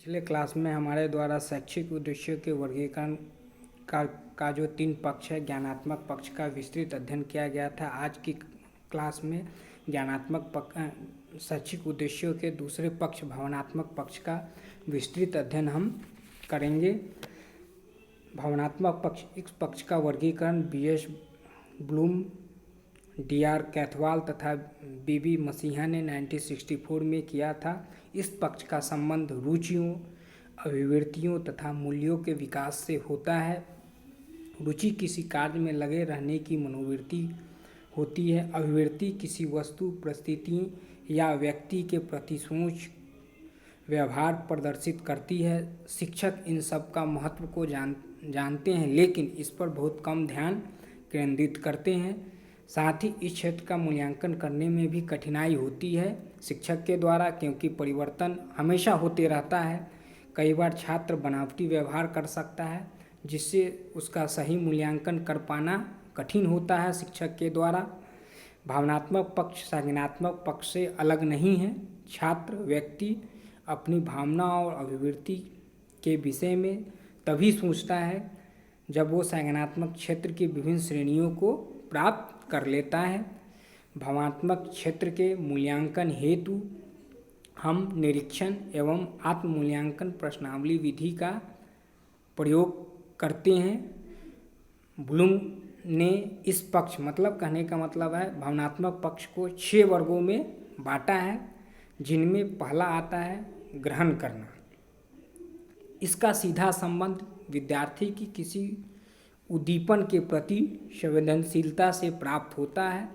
पिछले क्लास में हमारे द्वारा शैक्षिक उद्देश्यों के वर्गीकरण का जो 3 पक्ष है, ज्ञानात्मक पक्ष का विस्तृत अध्ययन किया गया था। आज की क्लास में शैक्षिक उद्देश्यों के दूसरे पक्ष भावनात्मक पक्ष का विस्तृत अध्ययन हम करेंगे। भावनात्मक पक्ष, इस पक्ष का वर्गीकरण B.S. Bloom, D.R. कैथवाल तथा B.B. मसीहा ने 1964 में किया था। इस पक्ष का संबंध रुचियों, अभिवृत्तियों तथा मूल्यों के विकास से होता है। रुचि किसी कार्य में लगे रहने की मनोवृत्ति होती है। अभिवृत्ति किसी वस्तु, परिस्थिति या व्यक्ति के प्रति सोच, व्यवहार प्रदर्शित करती है। शिक्षक इन सब का महत्व को जानते हैं, लेकिन इस पर बहुत कम ध्यान केंद्रित करते हैं। साथ ही इस क्षेत्र का मूल्यांकन करने में भी कठिनाई होती है शिक्षक के द्वारा, क्योंकि परिवर्तन हमेशा होते रहता है। कई बार छात्र बनावटी व्यवहार कर सकता है, जिससे उसका सही मूल्यांकन कर पाना कठिन होता है शिक्षक के द्वारा। भावनात्मक पक्ष संज्ञानात्मक पक्ष से अलग नहीं है। छात्र व्यक्ति अपनी भावना और अभिवृत्ति के विषय में तभी सोचता है जब वो संज्ञानात्मक क्षेत्र की विभिन्न श्रेणियों को प्राप्त कर लेता है। भावनात्मक क्षेत्र के मूल्यांकन हेतु हम निरीक्षण एवं आत्म मूल्यांकन प्रश्नावली विधि का प्रयोग करते हैं। ब्लूम ने इस पक्ष कहने का मतलब है भावनात्मक पक्ष को 6 वर्गों में बांटा है, जिनमें पहला आता है ग्रहण करना। इसका सीधा संबंध विद्यार्थी की किसी उद्दीपन के प्रति संवेदनशीलता से प्राप्त होता है।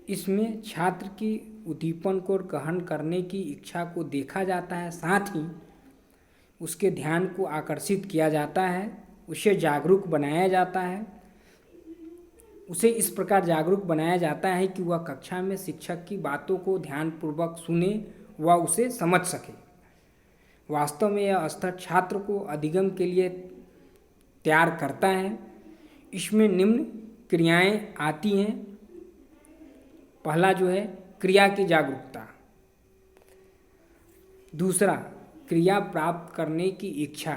इसमें छात्र की उद्दीपन को ग्रहण करने की इच्छा को देखा जाता है, साथ ही उसके ध्यान को आकर्षित किया जाता है, उसे जागरूक बनाया जाता है। उसे इस प्रकार जागरूक बनाया जाता है कि वह कक्षा में शिक्षक की बातों को ध्यानपूर्वक सुने व उसे समझ सके। वास्तव में यह स्तर छात्र को अधिगम के लिए तैयार करता है। इसमें निम्न क्रियाएं आती हैं। पहला जो है क्रिया की जागरूकता। दूसरा, क्रिया प्राप्त करने की इच्छा।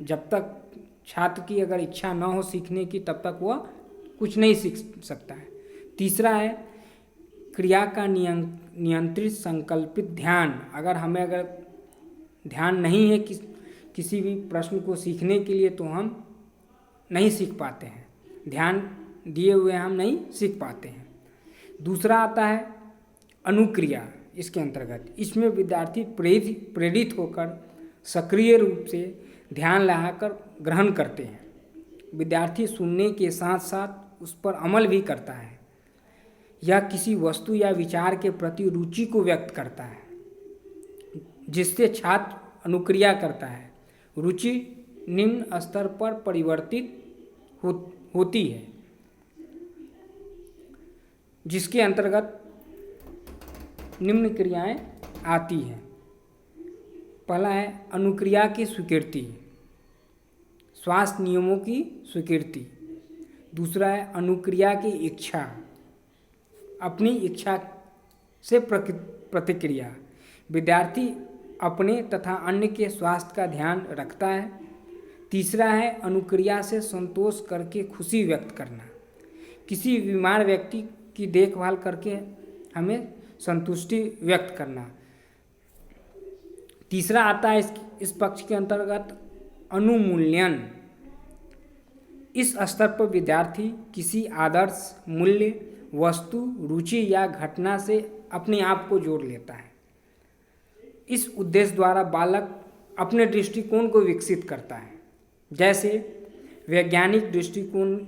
जब तक छात्र की अगर इच्छा न हो सीखने की, तब तक वह कुछ नहीं सीख सकता है। तीसरा है क्रिया का नियंत्रित संकल्पित ध्यान। अगर ध्यान नहीं है किसी भी प्रश्न को सीखने के लिए, तो हम नहीं सीख पाते हैं। ध्यान दिए हुए हम नहीं सीख पाते हैं। दूसरा आता है अनुक्रिया। इसके अंतर्गत इसमें विद्यार्थी प्रेरित होकर सक्रिय रूप से ध्यान लगाकर ग्रहण करते हैं। विद्यार्थी सुनने के साथ साथ उस पर अमल भी करता है। यह किसी वस्तु या विचार के प्रति रुचि को व्यक्त करता है, जिससे छात्र अनुक्रिया करता है। रुचि निम्न स्तर पर परिवर्तित होती है, जिसके अंतर्गत निम्न क्रियाएं आती हैं। पहला है अनुक्रिया की स्वीकृति, स्वास्थ्य नियमों की स्वीकृति। दूसरा है अनुक्रिया की इच्छा, अपनी इच्छा से प्रतिक्रिया। विद्यार्थी अपने तथा अन्य के स्वास्थ्य का ध्यान रखता है। तीसरा है अनुक्रिया से संतोष करके खुशी व्यक्त करना। किसी बीमार व्यक्ति की देखभाल करके हमें संतुष्टि व्यक्त करना। तीसरा आता है इस पक्ष के अंतर्गत अनुमूल्यन। इस स्तर पर विद्यार्थी किसी आदर्श, मूल्य, वस्तु, रुचि या घटना से अपने आप को जोड़ लेता है। इस उद्देश्य द्वारा बालक अपने दृष्टिकोण को विकसित करता है। जैसे वैज्ञानिक दृष्टिकोण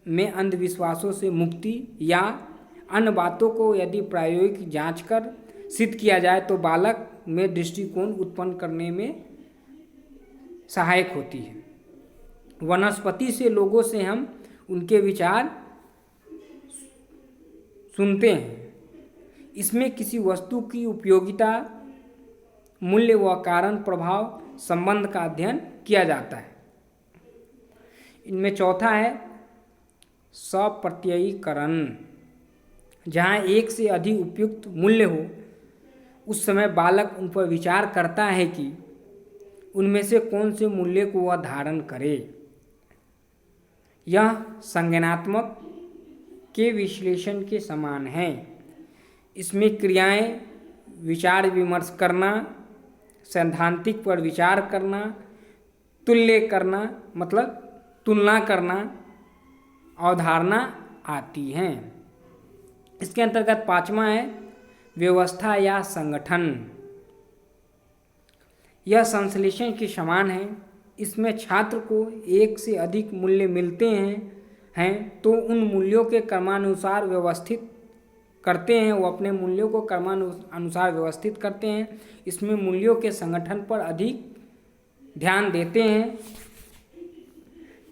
में अंधविश्वासों से मुक्ति या अन्य बातों को यदि प्रायोगिक जांच कर सिद्ध किया जाए, तो बालक में दृष्टिकोण उत्पन्न करने में सहायक होती है। वनस्पति से लोगों से हम उनके विचार सुनते हैं। इसमें किसी वस्तु की उपयोगिता, मूल्य व कारण प्रभाव संबंध का अध्ययन किया जाता है। इनमें चौथा है सप्रत्ययीकरण। जहाँ एक से अधिक उपयुक्त मूल्य हो, उस समय बालक उन पर विचार करता है कि उनमें से कौन से मूल्य को वह धारण करे। यह संज्ञानात्मक के विश्लेषण के समान है। इसमें क्रियाएं विचार विमर्श करना, सैद्धांतिक पर विचार करना, तुल्य करना मतलब तुलना करना, अवधारणा आती हैं। इसके अंतर्गत पांचवा है व्यवस्था या संगठन। यह संश्लेषण के समान है। इसमें छात्र को एक से अधिक मूल्य मिलते हैं तो उन मूल्यों के क्रमानुसार व्यवस्थित करते हैं। वो अपने मूल्यों को क्रमानुसार व्यवस्थित करते हैं। इसमें मूल्यों के संगठन पर अधिक ध्यान देते हैं।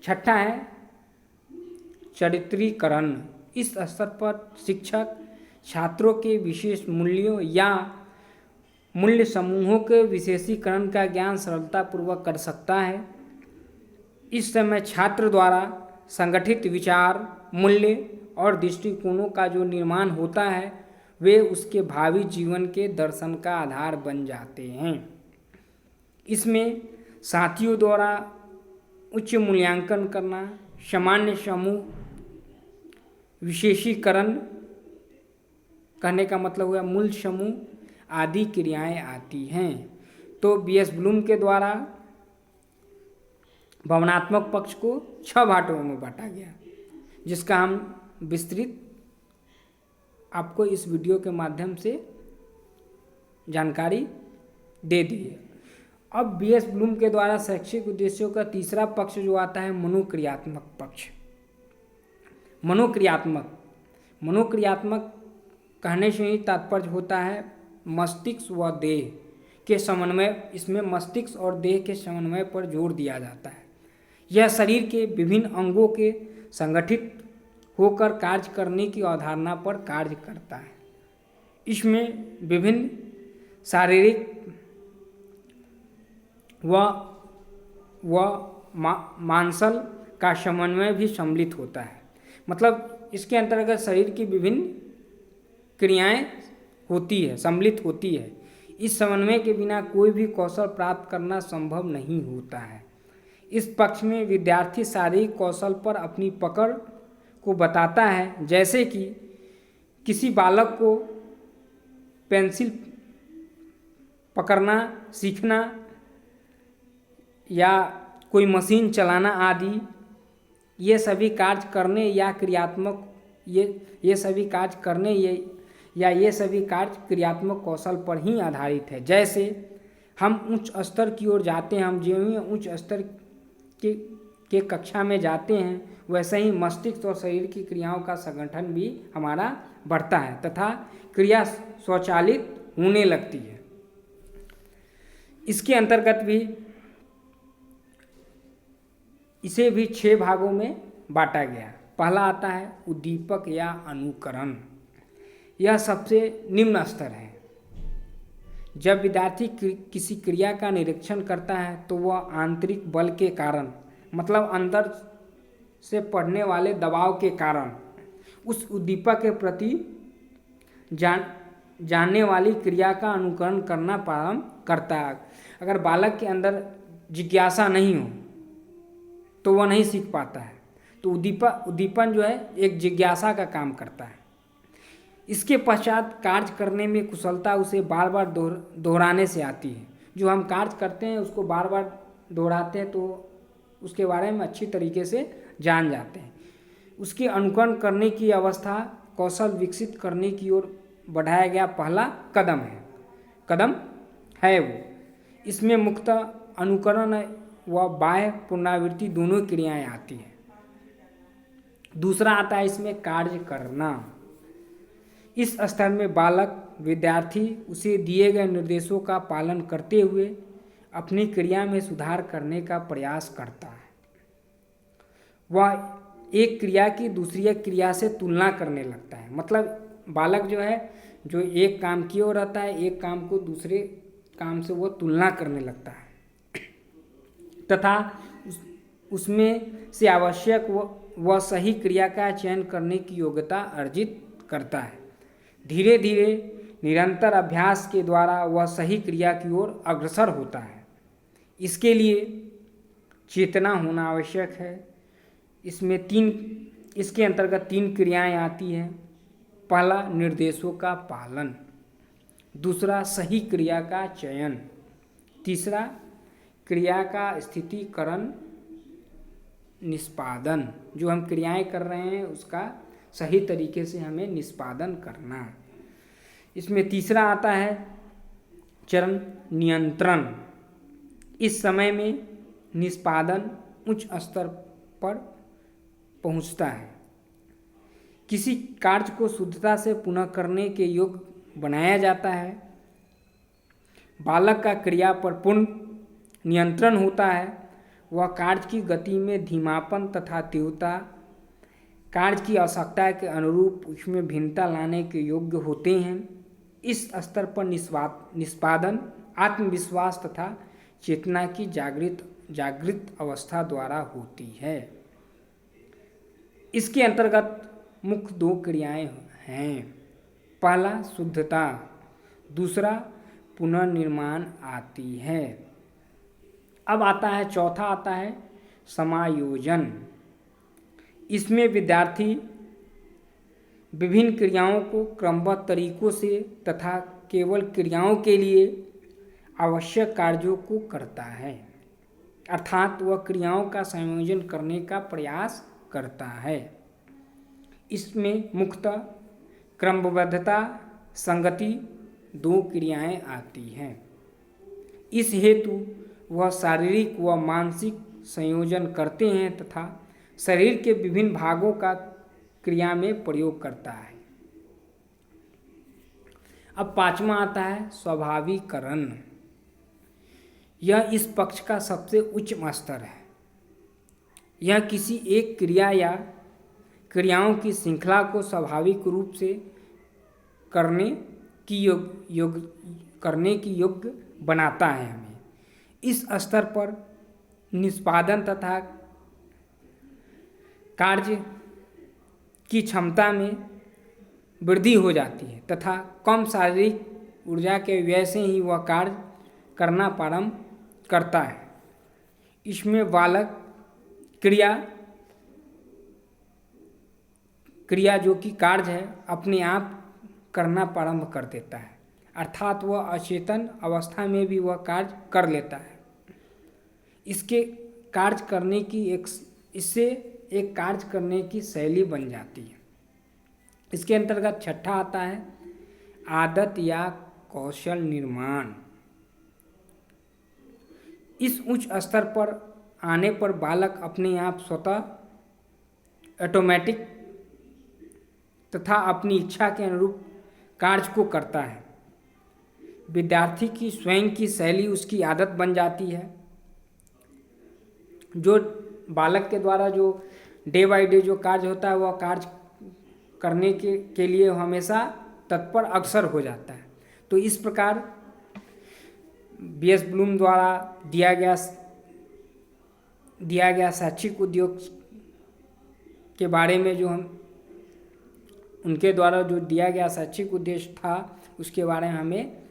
छठा है चरित्रीकरण। इस स्तर पर शिक्षक छात्रों के विशेष मूल्यों या मूल्य समूहों के विशेषीकरण का ज्ञान सरलतापूर्वक कर सकता है। इस समय छात्र द्वारा संगठित विचार, मूल्य और दृष्टिकोणों का जो निर्माण होता है वे उसके भावी जीवन के दर्शन का आधार बन जाते हैं। इसमें साथियों द्वारा उच्च मूल्यांकन करना, सामान्य समूह विशेषीकरण कहने का मतलब हुआ मूल समूह आदि क्रियाएं आती हैं। तो बीएस ब्लूम के द्वारा भावनात्मक पक्ष को 6 भागों में बांटा गया, जिसका हम विस्तृत आपको इस वीडियो के माध्यम से जानकारी दे दी है। अब बीएस ब्लूम के द्वारा शैक्षिक उद्देश्यों का तीसरा पक्ष जो आता है मनोक्रियात्मक पक्ष। मनोक्रियात्मक कहने से ही तात्पर्य होता है मस्तिष्क व देह के समन्वय। इसमें मस्तिष्क और देह के समन्वय पर जोर दिया जाता है। यह शरीर के विभिन्न अंगों के संगठित होकर कार्य करने की अवधारणा पर कार्य करता है। इसमें विभिन्न शारीरिक व मांसल का समन्वय भी सम्मिलित होता है। मतलब इसके अंतर्गत शरीर की विभिन्न क्रियाएं होती है, सम्मिलित होती है। इस समन्वय के बिना कोई भी कौशल प्राप्त करना संभव नहीं होता है। इस पक्ष में विद्यार्थी शारीरिक कौशल पर अपनी पकड़ को बताता है, जैसे कि किसी बालक को पेंसिल पकड़ना सीखना या कोई मशीन चलाना आदि। ये सभी कार्य करने या क्रियात्मक ये सभी कार्य करने ये सभी कार्य क्रियात्मक कौशल पर ही आधारित है। जैसे हम उच्च स्तर की ओर जाते हैं, हम जो ही उच्च स्तर के कक्षा में जाते हैं वैसे ही मस्तिष्क और शरीर की क्रियाओं का संगठन भी हमारा बढ़ता है तथा क्रिया स्वचालित होने लगती है। इसके अंतर्गत भी इसे भी 6 भागों में बांटा गया। पहला आता है उद्दीपक या अनुकरण। यह सबसे निम्न स्तर है। जब विद्यार्थी किसी क्रिया का निरीक्षण करता है तो वह आंतरिक बल के कारण मतलब अंदर से पड़ने वाले दबाव के कारण उस उद्दीपक के प्रति जानने वाली क्रिया का अनुकरण करना प्रारंभ करता है। अगर बालक के अंदर जिज्ञासा नहीं हो तो वह नहीं सीख पाता है। तो उद्दीपन जो है एक जिज्ञासा का काम करता है। इसके पश्चात कार्य करने में कुशलता उसे बार बार दोहराने से आती है। जो हम कार्य करते हैं उसको बार बार दोहराते हैं तो उसके बारे में अच्छी तरीके से जान जाते हैं। उसके अनुकरण करने की अवस्था कौशल विकसित करने की ओर बढ़ाया गया पहला कदम है वो। इसमें मुख्यतः अनुकरण व बाह्य पुनरावृत्ति दोनों क्रियाएं आती हैं। दूसरा आता है इसमें कार्य करना। इस स्तर में बालक विद्यार्थी उसे दिए गए निर्देशों का पालन करते हुए अपनी क्रिया में सुधार करने का प्रयास करता है। वह एक क्रिया की दूसरी क्रिया से तुलना करने लगता है। मतलब बालक जो है जो एक काम किए हो रहता है, एक काम को दूसरे काम से वो तुलना करने लगता है तथा उसमें से आवश्यक वह सही क्रिया का चयन करने की योग्यता अर्जित करता है। धीरे धीरे निरंतर अभ्यास के द्वारा वह सही क्रिया की ओर अग्रसर होता है। इसके लिए चेतना होना आवश्यक है। इसके अंतर्गत 3 क्रियाएं आती हैं। पहला, निर्देशों का पालन। दूसरा, सही क्रिया का चयन। तीसरा, क्रिया का स्थितीकरण निष्पादन। जो हम क्रियाएं कर रहे हैं उसका सही तरीके से हमें निष्पादन करना। इसमें तीसरा आता है चरण नियंत्रण। इस समय में निष्पादन उच्च स्तर पर पहुंचता है। किसी कार्य को शुद्धता से पुनः करने के योग्य बनाया जाता है। बालक का क्रिया पर पूर्ण नियंत्रण होता है। वह कार्य की गति में धीमापन तथा तीव्रता, कार्य की आवश्यकता के अनुरूप उसमें भिन्नता लाने के योग्य होते हैं। इस स्तर पर निष्पादन आत्मविश्वास तथा चेतना की जागृत अवस्था द्वारा होती है। इसके अंतर्गत मुख्य 2 क्रियाएं हैं। पहला, शुद्धता। दूसरा, पुनर्निर्माण आती है। अब आता है चौथा, आता है समायोजन। इसमें विद्यार्थी विभिन्न क्रियाओं को क्रमबद्ध तरीकों से तथा केवल क्रियाओं के लिए आवश्यक कार्यों को करता है, अर्थात वह क्रियाओं का संयोजन करने का प्रयास करता है। इसमें मुख्यतः क्रमबद्धता, संगति 2 क्रियाएं आती हैं। इस हेतु वह शारीरिक व मानसिक संयोजन करते हैं तथा शरीर के विभिन्न भागों का क्रिया में प्रयोग करता है। अब पांचवा आता है स्वाभाविकरण। यह इस पक्ष का सबसे उच्च स्तर है। यह किसी एक क्रिया या क्रियाओं की श्रृंखला को स्वाभाविक रूप से करने की योग्य बनाता है हमें। इस स्तर पर निष्पादन तथा कार्य की क्षमता में वृद्धि हो जाती है तथा कम शारीरिक ऊर्जा के व्यय से ही वह कार्य करना प्रारंभ करता है। इसमें बालक क्रिया जो कि कार्य है अपने आप करना प्रारंभ कर देता है, अर्थात वह अचेतन अवस्था में भी वह कार्य कर लेता है। इससे एक कार्य करने की शैली बन जाती है। इसके अंतर्गत छठा आता है आदत या कौशल निर्माण। इस उच्च स्तर पर आने पर बालक अपने आप स्वतः ऑटोमेटिक तथा अपनी इच्छा के अनुरूप कार्य को करता है। विद्यार्थी की स्वयं की शैली उसकी आदत बन जाती है। जो बालक के द्वारा जो डे बाय डे जो कार्य होता है वह कार्य करने के लिए हमेशा तत्पर अग्रसर हो जाता है। तो इस प्रकार बीएस ब्लूम द्वारा दिया गया शैक्षिक उद्योग के बारे में जो हम उनके द्वारा जो दिया गया शैक्षिक उद्देश्य था उसके बारे में हमें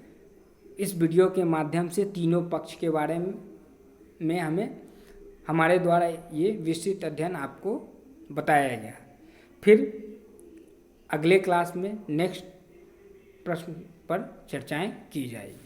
इस वीडियो के माध्यम से तीनों पक्ष के बारे में हमारे द्वारा ये विस्तृत अध्ययन आपको बताया गया। फिर अगले क्लास में नेक्स्ट प्रश्न पर चर्चाएं की जाएगी।